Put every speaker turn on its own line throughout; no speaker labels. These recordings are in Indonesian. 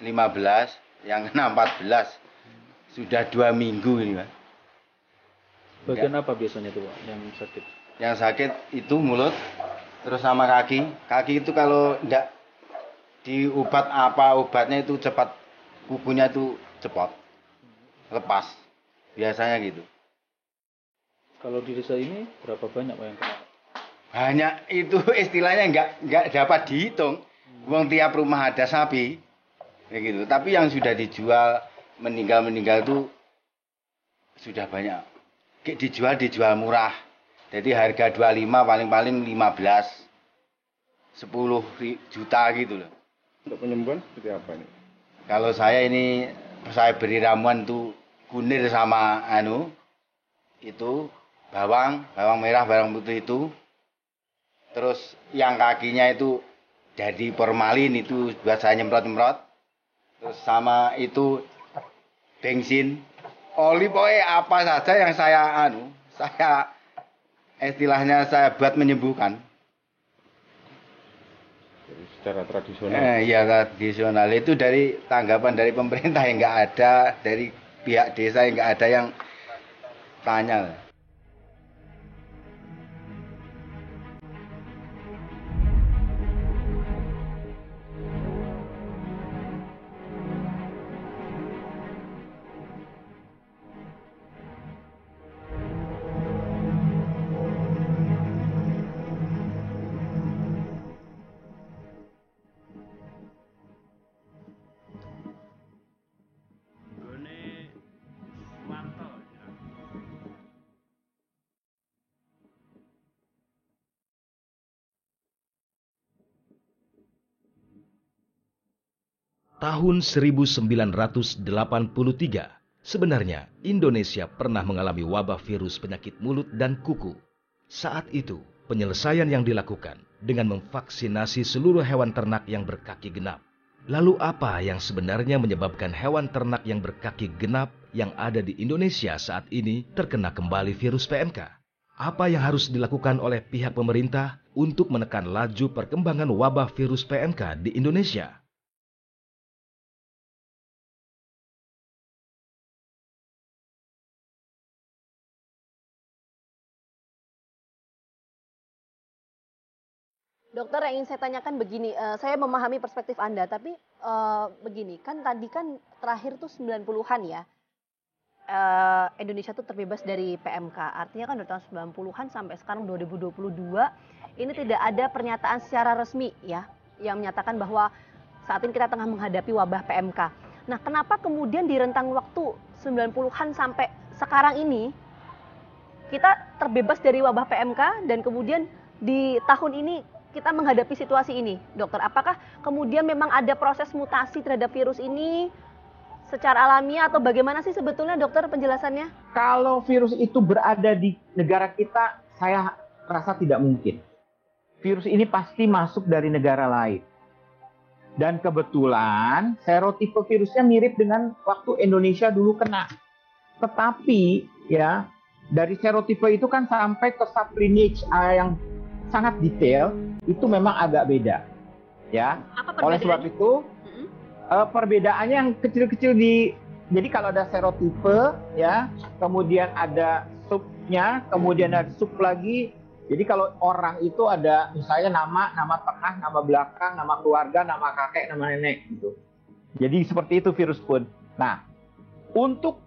15, yang kena 14. Sudah 2 minggu ini, Pak.
Bagian apa biasanya tuh, Pak, yang sakit?
Yang sakit itu mulut, terus sama kaki. Kaki itu kalau enggak diobat apa obatnya itu cepat, kukunya itu cepat lepas. Biasanya gitu.
Kalau di desa ini berapa banyak Pak yang kena?
Banyak itu istilahnya enggak dapat dihitung. Wong tiap rumah ada sapi. Kayak gitu. Tapi yang sudah dijual meninggal itu sudah banyak. Dijual murah. Jadi harga 25 paling-paling 15. 10 juta gitu loh.
Untuk penyembuhan seperti apa ini?
Kalau saya beri ramuan tuh kunir sama itu bawang merah, bawang putih itu. Terus yang kakinya itu jadi formalin itu buat saya nyemprot-nyemprot. Terus sama itu bensin, oli pokoknya apa saja yang saya istilahnya saya buat menyembuhkan.
Jadi secara tradisional.
Iya tradisional itu dari tanggapan dari pemerintah yang nggak ada, dari pihak desa yang nggak ada yang tanya.
Tahun 1983, sebenarnya Indonesia pernah mengalami wabah virus penyakit mulut dan kuku. Saat itu, penyelesaian yang dilakukan dengan memvaksinasi seluruh hewan ternak yang berkaki genap. Lalu apa yang sebenarnya menyebabkan hewan ternak yang berkaki genap yang ada di Indonesia saat ini terkena kembali virus PMK? Apa yang harus dilakukan oleh pihak pemerintah untuk menekan laju perkembangan wabah virus PMK di Indonesia?
Dokter, yang ingin saya tanyakan begini, saya memahami perspektif Anda, tapi begini, kan tadi kan terakhir tuh 90-an ya, Indonesia tuh terbebas dari PMK, artinya kan dari tahun 90-an sampai sekarang 2022, ini tidak ada pernyataan secara resmi ya, yang menyatakan bahwa saat ini kita tengah menghadapi wabah PMK. Nah, kenapa kemudian di rentang waktu 90-an sampai sekarang ini, kita terbebas dari wabah PMK dan kemudian di tahun ini kita menghadapi situasi ini, dokter? Apakah kemudian memang ada proses mutasi terhadap virus ini secara alamiah atau bagaimana sih sebetulnya, dokter, penjelasannya?
Kalau virus itu berada di negara kita, saya rasa tidak mungkin. Virus ini pasti masuk dari negara lain. Dan kebetulan serotipe virusnya mirip dengan waktu Indonesia dulu kena. Tetapi ya, dari serotipe itu kan sampai ke sublineage yang sangat detail, itu memang agak beda, ya. Oleh sebab itu, perbedaannya yang kecil-kecil jadi kalau ada serotipe, ya, kemudian ada subnya, kemudian ada sub lagi. Jadi kalau orang itu ada misalnya nama tengah, nama belakang, nama keluarga, nama kakek, nama nenek, gitu. Jadi seperti itu virus pun. Nah, untuk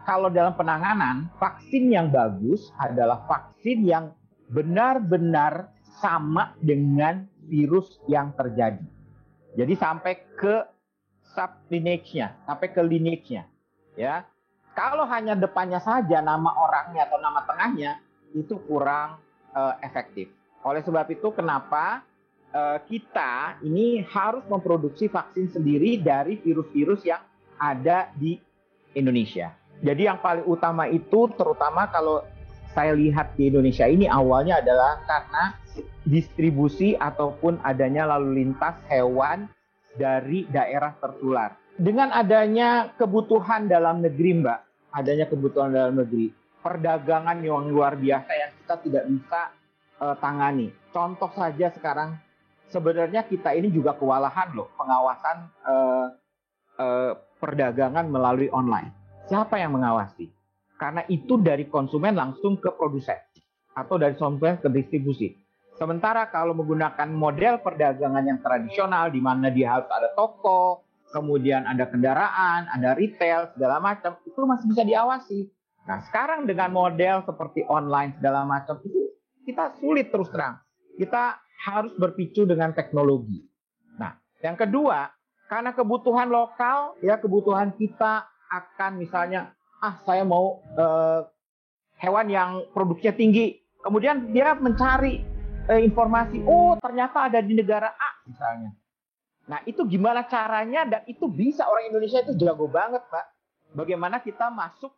kalau dalam penanganan, vaksin yang bagus adalah vaksin yang benar-benar sama dengan virus yang terjadi. Jadi sampai ke sublineage-nya, sampai ke lineage-nya, ya. Kalau hanya depannya saja nama orangnya atau nama tengahnya, itu kurang efektif. Oleh sebab itu, kenapa kita ini harus memproduksi vaksin sendiri dari virus-virus yang ada di Indonesia. Jadi yang paling utama itu, terutama kalau saya lihat di Indonesia ini awalnya adalah karena distribusi ataupun adanya lalu lintas hewan dari daerah tertular. Dengan adanya kebutuhan dalam negeri, Mbak, perdagangan yang luar biasa yang kita tidak bisa tangani. Contoh saja sekarang sebenarnya kita ini juga kewalahan loh pengawasan perdagangan melalui online. Siapa yang mengawasi? Karena itu dari konsumen langsung ke produsen atau dari konsumen ke distribusi. Sementara kalau menggunakan model perdagangan yang tradisional di mana dia harus ada toko, kemudian ada kendaraan, ada retail, segala macam, itu masih bisa diawasi. Nah, sekarang dengan model seperti online segala macam itu kita sulit terus terang. Kita harus berpicu dengan teknologi. Nah, yang kedua, karena kebutuhan lokal, ya kebutuhan kita akan misalnya, saya mau hewan yang produksinya tinggi. Kemudian dia mencari informasi, ternyata ada di negara A misalnya. Nah, itu gimana caranya, dan itu bisa, orang Indonesia itu jago banget, Pak. Bagaimana kita masuk,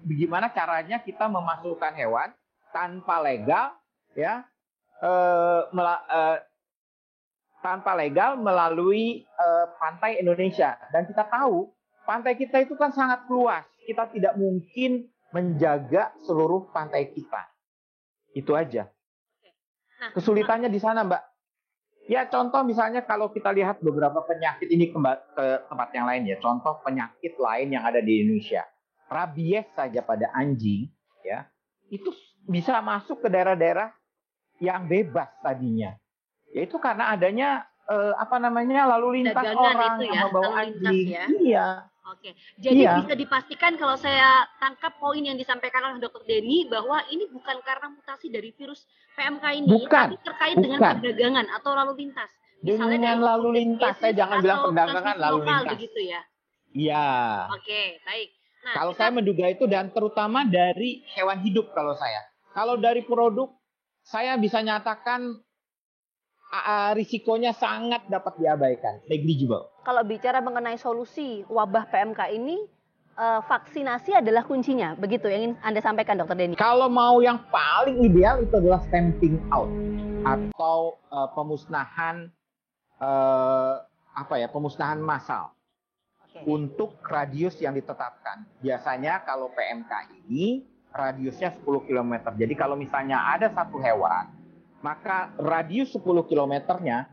bagaimana caranya kita memasukkan hewan tanpa legal, ya, tanpa legal melalui pantai Indonesia. Dan kita tahu pantai kita itu kan sangat luas. Kita tidak mungkin menjaga seluruh pantai kita. Itu aja. Kesulitannya di sana, Mbak. Ya, contoh misalnya kalau kita lihat beberapa penyakit ini ke tempat yang lain ya. Contoh penyakit lain yang ada di Indonesia. Rabies saja pada anjing, ya, itu bisa masuk ke daerah-daerah yang bebas tadinya. Yaitu karena adanya lalu lintas
Dagangan
orang
itu
yang
ya,
membawa
lalu lintas
anjing.
ya.
Iya.
Oke, jadi
Iya.
bisa dipastikan kalau saya tangkap poin yang disampaikan oleh Dr. Denny bahwa ini bukan karena mutasi dari virus PMK ini,
Bukan,
tapi terkait dengan
bukan.
perdagangan atau lalu lintas. Misalnya
Dengan
dari
lalu lintas, saya jangan bilang
atau
perdagangan,
transmisi
lalu
lokal
lintas.
begitu ya.
Iya.
Oke, baik. Nah,
Kalau
kita-
saya menduga itu, dan terutama dari hewan hidup kalau saya. Kalau dari produk, saya bisa nyatakan risikonya sangat dapat diabaikan, negligible.
kalau bicara mengenai solusi wabah PMK ini, vaksinasi adalah kuncinya. Begitu yang ingin Anda sampaikan, Dr. Denny.
Kalau mau yang paling ideal itu adalah stamping out atau pemusnahan pemusnahan massal
Oke.
untuk radius yang ditetapkan. Biasanya kalau PMK ini radiusnya 10 km. Jadi kalau misalnya ada satu hewan, maka radius 10 kilometernya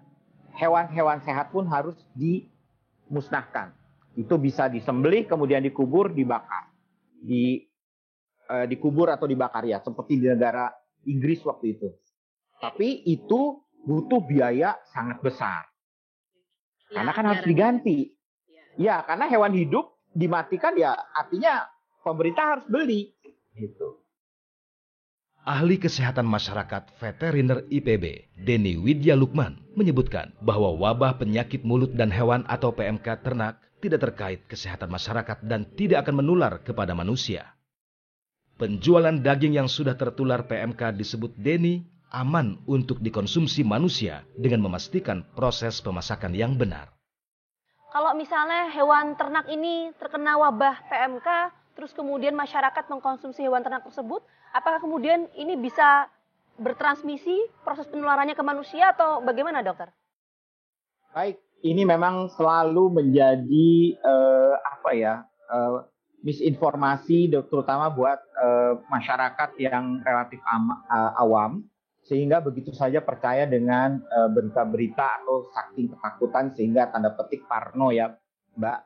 hewan-hewan sehat pun harus dimusnahkan. Itu bisa disembelih, kemudian dikubur, dibakar. Dikubur atau dibakar ya, seperti di negara Inggris waktu itu. Tapi itu butuh biaya sangat besar. Karena kan harus diganti. Ya, karena hewan hidup dimatikan ya artinya pemerintah harus beli. Gitu.
Ahli Kesehatan Masyarakat Veteriner IPB, Denny Widya Lukman, menyebutkan bahwa wabah penyakit mulut dan hewan atau PMK ternak tidak terkait kesehatan masyarakat dan tidak akan menular kepada manusia. Penjualan daging yang sudah tertular PMK disebut Denny aman untuk dikonsumsi manusia dengan memastikan proses pemasakan yang benar.
Kalau misalnya hewan ternak ini terkena wabah PMK, terus kemudian masyarakat mengkonsumsi hewan ternak tersebut, apakah kemudian ini bisa bertransmisi proses penularannya ke manusia atau bagaimana, dokter?
Baik, ini memang selalu menjadi misinformasi, terutama buat masyarakat yang relatif awam, sehingga begitu saja percaya dengan berita-berita atau saking ketakutan sehingga tanda petik parno ya, Mbak.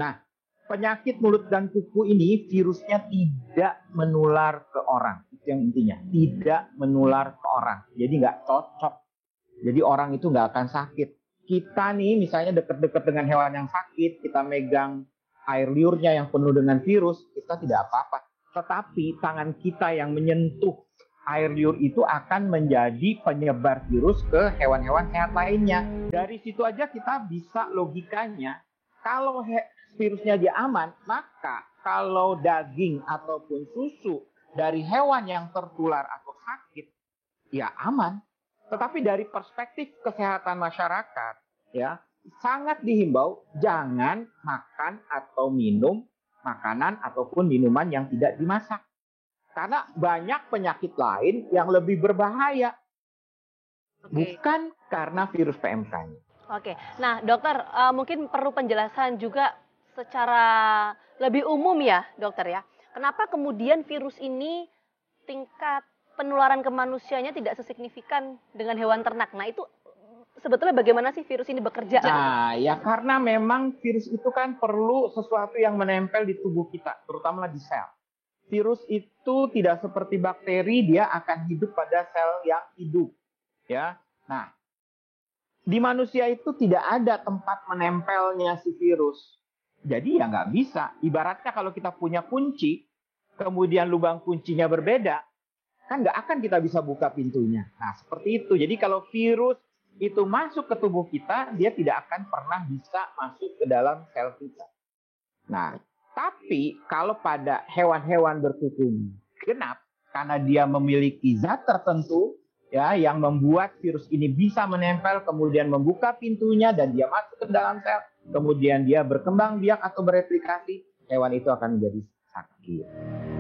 Nah, penyakit mulut dan kuku ini virusnya tidak menular ke orang. Itu yang intinya. Tidak menular ke orang. Jadi nggak cocok. Jadi orang itu nggak akan sakit. Kita nih misalnya dekat-dekat dengan hewan yang sakit, kita megang air liurnya yang penuh dengan virus, kita tidak apa-apa. Tetapi tangan kita yang menyentuh air liur itu akan menjadi penyebar virus ke hewan-hewan sehat lainnya. Dari situ aja kita bisa logikanya, kalau virusnya dia aman, maka kalau daging ataupun susu dari hewan yang tertular atau sakit, ya aman. Tetapi dari perspektif kesehatan masyarakat, ya sangat dihimbau jangan makan atau minum makanan ataupun minuman yang tidak dimasak. Karena banyak penyakit lain yang lebih berbahaya. Bukan karena virus PMK-nya.
Oke, nah dokter mungkin perlu penjelasan juga secara lebih umum ya dokter ya. Kenapa kemudian virus ini tingkat penularan ke manusianya tidak sesignifikan dengan hewan ternak? Nah itu sebetulnya bagaimana sih virus ini bekerja?
Nah, ya karena memang virus itu kan perlu sesuatu yang menempel di tubuh kita, terutama di sel. Virus itu tidak seperti bakteri, dia akan hidup pada sel yang hidup. Ya, nah, di manusia itu tidak ada tempat menempelnya si virus. Jadi ya nggak bisa. Ibaratnya kalau kita punya kunci, kemudian lubang kuncinya berbeda, kan nggak akan kita bisa buka pintunya. Nah, seperti itu. Jadi kalau virus itu masuk ke tubuh kita, dia tidak akan pernah bisa masuk ke dalam sel kita. Nah, tapi kalau pada hewan-hewan berkuku genap, karena dia memiliki zat tertentu ya yang membuat virus ini bisa menempel, kemudian membuka pintunya dan dia masuk ke dalam sel, kemudian dia berkembang biak atau bereplikasi, hewan itu akan menjadi sakit.